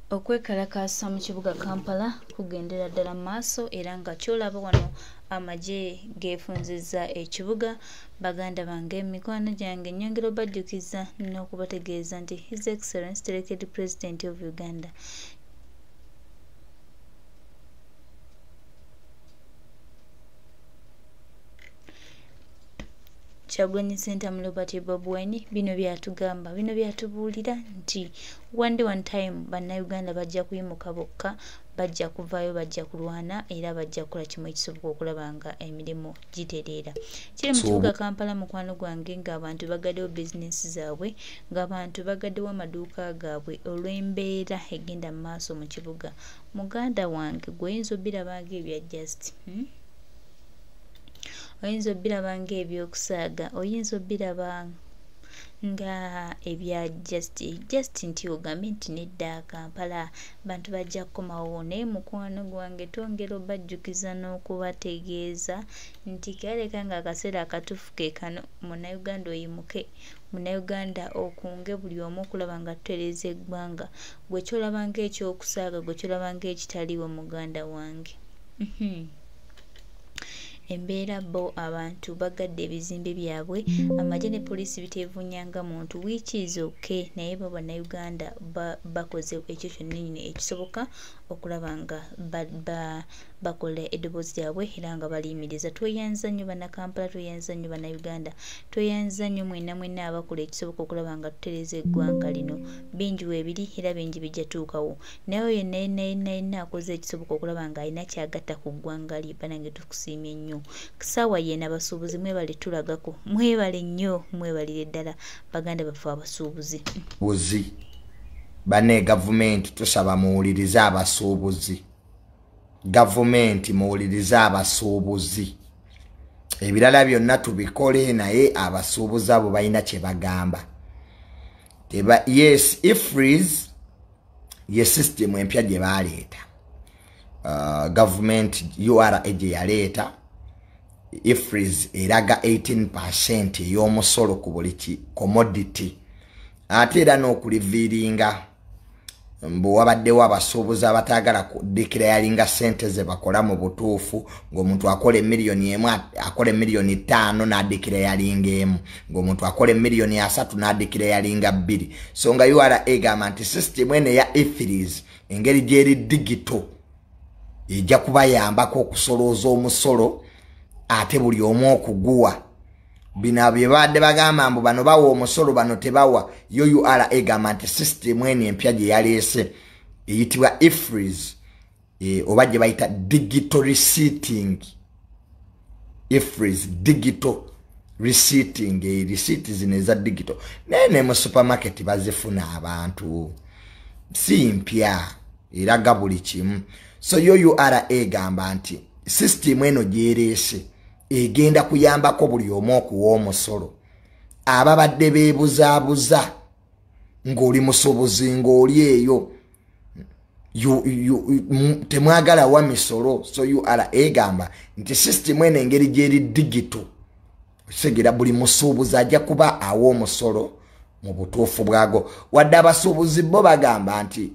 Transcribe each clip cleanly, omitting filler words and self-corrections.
Okwekalakasa mu kibuga Kampala kugendera ddala maaso era nga kyolaba wano amagye geefunzizza ekibuga. Baganda bange mikwano gyange nnyongera obajjukiza n'okubategeeza nti His Excellency the Elected President of Uganda Kyagulanyi Ssentamu Robert Bob Wine bino byatugamba, bino byatubuulira nti one time bannayuganda bajja kuyimuka bokka, bajja kuvaayo, bajja kulwana era bajja kukola kimu ekisoboka okulaba nga emirimu gitereera. Kiri mu kibuga Kampala mukwano gwange ng'abantu bagaddewo bizinesi zaabwe, ng'abantu bagaddewo amaduuka gaabwe olw'embeera egenda mu maaso mu kibuga. Muganda wange gw'oyinza obbiraba ng'ebya just oyinza obbiraba ng'ebyokusaaga, oyinza obbiraba nga ebya just nti ogambe nti nedda Kampala bantu bajja kukomawo. Naye mukwano gwange twongera obajjukiza n'okubategeeza nti kaleka nga akaseera akatuufu ke kano, munnayuganda oyimuke, munnayuganda okunge buli omu okulaba nga tutereeza eggwanga. Gwe kyolaba ng'ekyokusaaga, gwe kyolaba ng'ekitaliiwo muganda wange. Embeera bo abantu bagadde ebizimbe byabwe, amagye ne poliisi biteevunyanga muntu, which is okay, naye bo bannayuganda bakoze ekyo kyonna ekisoboka okulaba nga bakola eddoboozi lyabwe era nga baliyimiriza. Tweyanza nnyo bannakampala, tweyanza nnyo bannayuganda, tweyanza nnyo mwenna abakola ekisoboka okulaba nga tutereeza eggwanga lino. Bingi weebiri era bingi bijja tuukawo, naye oyo yenna akoze ekisoboka okulaba nga alina kyagatta ku ggwanga lye, banange tukusiimye nnyo. Kisaawa yena abasuubuzi mwebale tulagako, mwebale nnyo, mwebalire ddala baganda baffe abasuubuzi. Bane gavumenti tusaba muwulirize abasuubuzi. Gavumenti muwulirize abasuubuzi. Ebirala byonna tubikole naye abasuubuzi abo balina kye bagamba. Yes, IFRIS ye system empya gye baleeta. Government URA gye yaleeta. IFRIS eraga 18% ey'omusolo ku buli commodity. Ate era n'okuliviiringa mbu wabaddewo abasuubuzi abataagala kudeclaringa ssente ze bakola mu butuufu, ng'omuntu akola emiliyoni emu akola emiliyoni 5 n'adeclaringa emu, ng'omuntu akola emiliyoni 3 n'adeclaringa 2. So nga URA egamba nti system eno eya IFRIS engeri gy'eri digital ejja kubayambako okusolooza omusolo ate buli omu okuguwa. Bino bye badde bagamba mbu bano bawa omusolo bano tebawa. Yo URA egamba nti system eno empya gye yaleese eyitibwa IFRIS oba gye bayita digital receipting. IFRIS digital receipting, receipt zino eza digital. Nene mu supermarket bazifuna abantu, si mpya eraga buli kimu. So yo URA egamba nti system eno gy'ereese egenda kuyambako buli omu okuwa omusolo. Ababadde beebuzaabuza ng'oli musuubuzi ng'oli eyo temwagala wa misolo. So URA egamba nti system eno engeri gy'eri digital segera buli musuubuzi ajja kuba awa omusolo mu butuufu bwago. Wadde abasuubuzi bo bagamba nti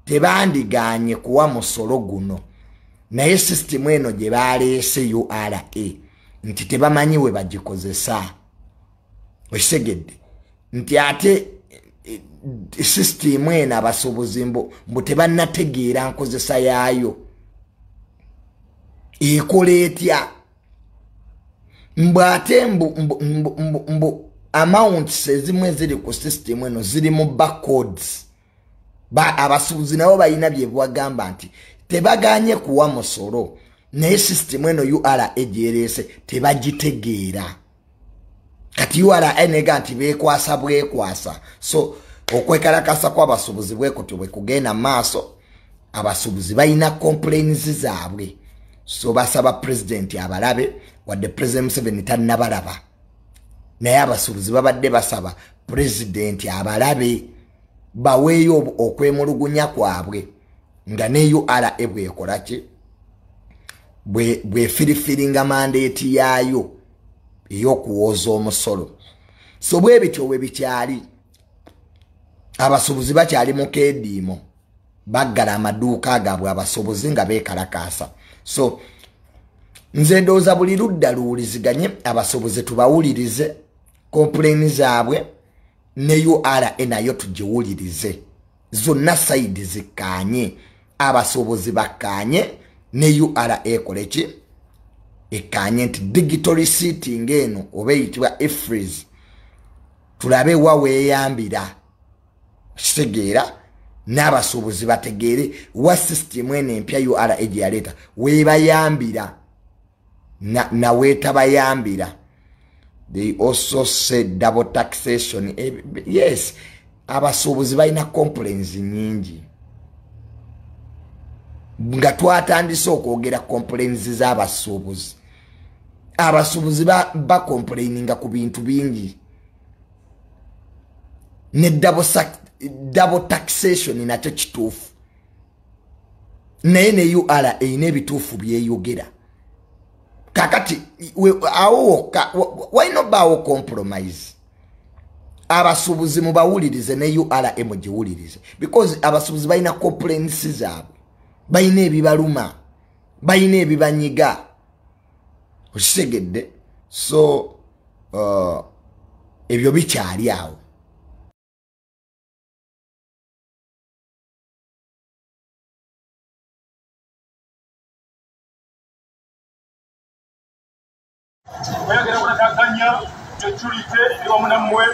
tebandiganye kuwa musolo guno, naye system eno gye baleese URA nti tebamanyi we bagikozesa. Osegedde nti ate system eno abasuubuzi mbu tebannategeera nkozesa yaayo ekola etya. Mbu ate mbu amounts ezimu eziri ku system eno ziri mu barcodes. Abasuubuzi nabo balina bye bagamba nti tebaganye kuwa musolo, naye system eno URA egyereese tebagitegeera. Kati URA enega nti beekwasa bwekwasa. So okwekalakasa kw'abasuubuzi bwekutyo bwe kugenda maaso, abasuubuzi balina complaints zaabwe. So basaba president abalabe, wadde President Museveni tannabalaba, naye abasuubuzi babadde basaba president abalabe baweeyo okwemulugunya kwabwe nga ne URA bwekola ki bwefirifiringa mandate yaayo ey'okuwooza omusolo. So bwe bityo bwe bikyali abasuubuzi bakyali mu keediimo. baggala amaduuka gaabwe abasuubuzi nga beekalakaasa. So nze ndowooza buli ludda luwuliziganye abasuubuzi tubawulirize complain zaabwe ne URA nayo tugiwulirize. Zonna sayidi zikkaanye, abasuubuzi bakkaanye ne URA ekole ki? Ekkaanye nti digital receipting eno oba eyitibwa e-freeze tulabe wa weeyambira. Kitegeera n'abasuubuzi bategeere wa system eno empya URA gye yaleeta weebayambira na weetabayambira. They also said double taxation. Yes, abasuubuzi balina complaints nyingi. Nga twatandise okwogera complaints z'abasuubuzi. Abasuubuzi ba complaininga ku bintu bingi. Ne double taxation nakyo kituufu. Naye ne URA eyina ebituufu byeyogera. Kakati why not bawo compromise? Abasuubuzi mubawulirize ne URA mugiwulirize, because abasuubuzi balina complaints zaabwe, balina ebibaluma, balina ebibanyiga. Okitegedde? So ebyo bikyali awo. Oyagera kunatakanya ekitulite ewamunamwe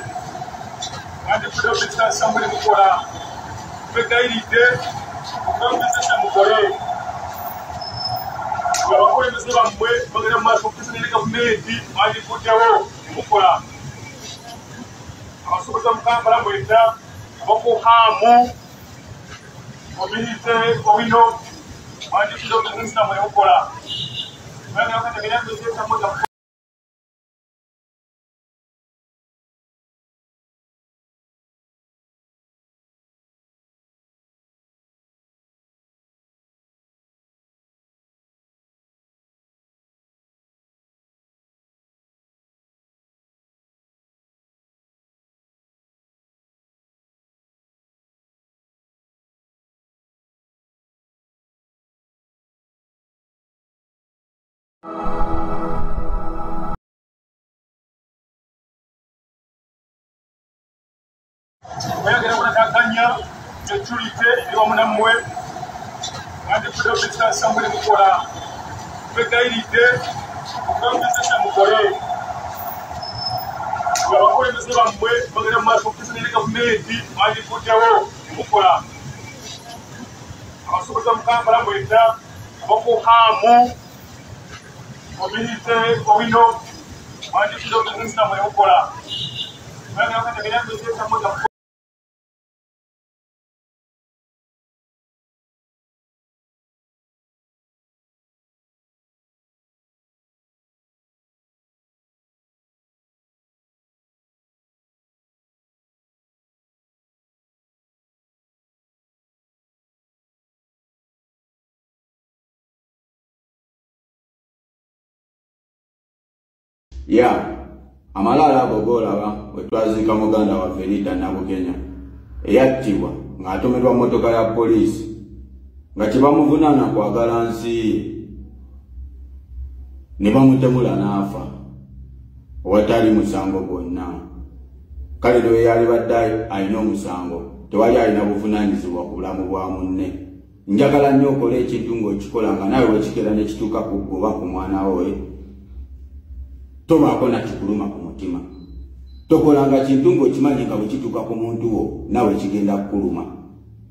andi kudobisa samuli mukola begairide okambisa mukole abakulembeze bammwe bagenda mu maaso okukisa ne gavumenti andi kuddawo mukola abasuubuzi mu Kampala mwenda abakuhaamu ominite owino andi kudobisa mwe mukola oyagera kunatakanya ekitulite oyagera kunatakanya ekitulite ewamunamwe andi kudobisa samuli mukola begairide okambisa mukole abakulembeze bammwe bagenda mu maaso okukisa ne gavumenti andi kuddawo mukola abasuubuzi mu Kampala mwenda abakuhaamu ominite owino andi kudobisa mwe mukola oyagera kunatakanya ekitulite Ya, amalala bogolaba wetwazika muganda wa Ferita na Bukenya. Yattibwa ng'atomerwa motoka ya polisi. Nga kibamuvunana kwagala nsi ne bamutemula n'afa. Watali musango gwonna. Kale lwe yali badde alina omusango. Tewali alina buvunaanyizibwa ku bulamu bwa munne. Njagala nnyo okola ekintu ng'okikola nga nawe wekigera ne kituuka ku ggoba ku mwana we. Tobaako na kikuluma ku mutima. Tokolanga kintu ng'okimanyi nga bwe kituuka ku muntu wo nawe kigenda kukuluma.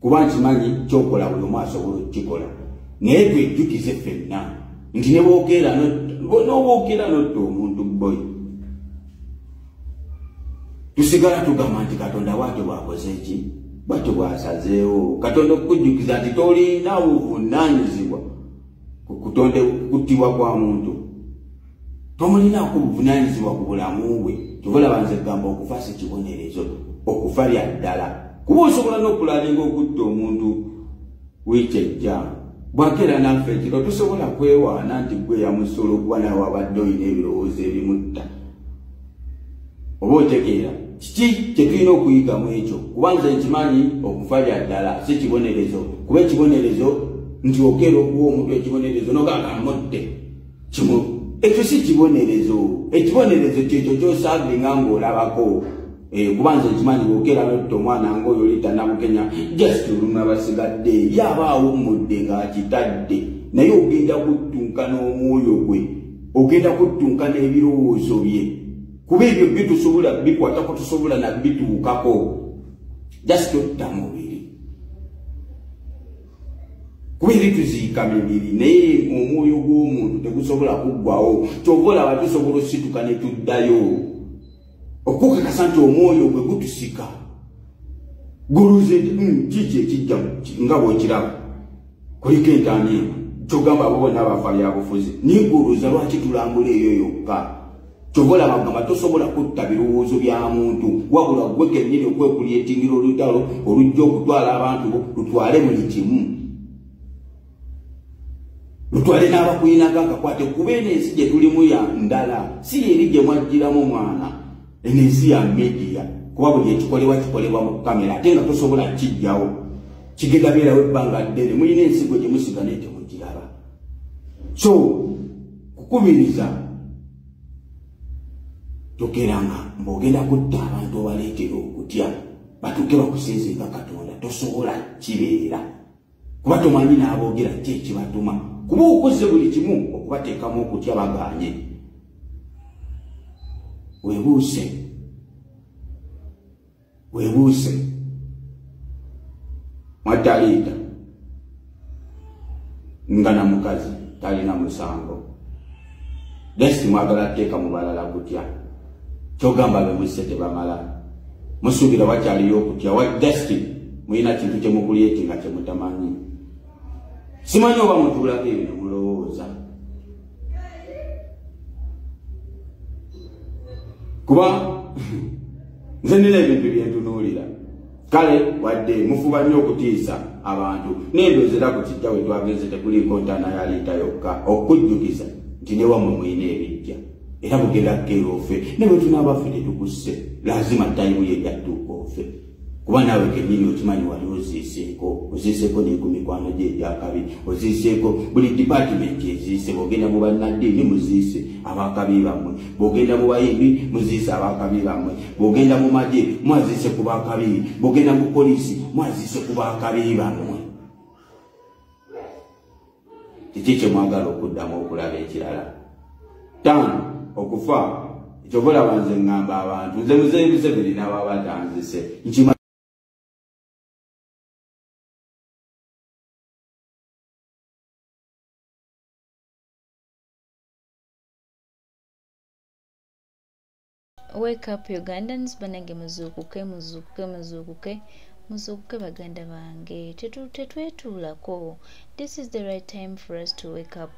Kuba nkimanyi kyokola buli omu asobola okukikola. Naye twejjukize ffenna nti ne bookeera n'obookeera n'otta omuntu boy. Tusigala tugamba nti Katonda bw'atyo bw'akoze eki, bw'atyo bw'asazeewo. Katonda okukujjukiza nti tolina buvunaanyizibwa ku kuttibwa kwa muntu. Tomulinaako buvunaanyizibwa ku bulamu bwe. Tubolaba nze gamba okufa si kibonerezo, okufa lya ddala. Kuba osobola n'okulalinga okutta omuntu w'ekyejja. Bw'akeera naffe ekiro tusobola kwewaana nti gwe yamusobola okuba nawe wabadde olina ebirowoozo ebimutta. Oba otegeera kiki kye tulina okuyigamu ekyo kubanza ekimanyi okufa lya ddala si kibonerezo kuba ekibonerezo nti okeera okuwa omuntu ekibonerezo nogamba mudde kimu ekyo si kibonerezo ekibonerezo kyekyo kyosaavinga ng'olabako kubanza ekimanyi bwokeera notta omwana ng'oyo litanamukenya just olumwa basigadde yaba awummudde ng'akitadde naye ogenda kuttunka n'omwoyo gwe ogenda kuttunka n'ebirowoozo bye kuba ebyo bitusobola bikwatako tusobola nabituukako just totta mubiri kuba eri tuziika mibiri naye omwoyo gw'omuntu tegusobola kuggwawo kyova olaba tusobola osituka ne tuddayo okukakasa nti omwoyo gwe gutusika guluze kiki ekijja nga bw'okiraba kuliko entaani kyogamba abo bonna bafa byabufuzi niguluza lwaki tulambula eyo yokka kyova olaba gamba tosobola kutta birowoozo bya muntu wabula gwe kennyini okwekulyetingira olutalo olujja okutwala abantu lutwale buli kimu lutwale n'abakuyinaga akakwate kuba ensi gye tulimu ya ndala si eri gye mwajjiramu mwana ensi ya media kuba buli ekikolebwa kikolebwa mu kamera ate nga tosobola kijjawo kigenda beerawo ebbanga ddene mulina ensigo gye musiga naye temugiraba so kukubiriza tokeranga mbogenda kutta abantu obaleetera okutya batuuke bakusinziika Katonda tosobola kibeera kuba tomanyi n'aboogera ki ekibatuma kuba okoze buli kimu okubateekamu okutya baganye webuuse mwataliita nga na mukazi talina musango desi mwagala teeka mu balala kutya kyogamba bemwise tebamala musuubira wakyaliyo okutya wa desti mulina kintu kyemukulyeti nga kyemutamanyi simanyi oba mutuulako ebyo ne mulowooza kuba nze nina ebintu byentunuulira kale wadde mufuba nnyo okutiisa abantu nendozera ku kijja we twagenze tekuliko ntaana ya liita yokka okujjukiza nti ne wammwe mulina ebijja era bugenda kukeera ofe ne bwe tunaabaffe tetukusse lazima tayimu ye yattuuka ofe kuba naawe kennyini okimanyi wali oziiseeko n'ekumikwano gye egyakabi oziiseeko buli dipatimenti eziise bwogenda mu bannaddiini muziise abakabi bammwe bwogenda mu bayimbi muziise abakabi bammwe bwogenda mu magye mwaziise ku bakabi bwogenda mu poliisi mwaziise ku bakabi bammwe kiki kye mwagala okuddamu okulaba ekirala 5 okufa ekyoba olaba nze ŋŋamba abantu nze muzeeyi Museveni n'aba batanzise Wake up Ugandans, banange muzuukuke baganda bange tetwetuulako. This is the right time for us to wake up.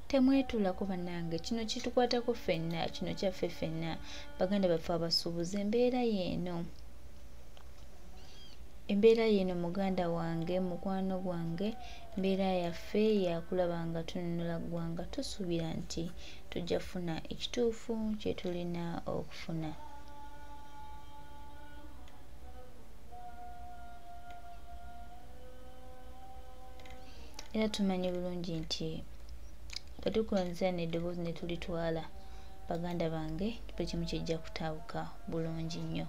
Temwetuulako banange, kino kitukwatako ffenna, kino kyaffe ffenna baganda baffe abasuubuzi. Embeera yeeno muganda wange, mukwano gwange, mbeera yaffe yakulaba nga tununula ggwanga tusuubira nti tujja kufuna ekituufu kye tulina okufuna. Era tumanyi bulungi nti bwe tukonzera n'eddoboozi ne tulitwala baganda bange buli kimu kijja kutawuka bulungi nnyo.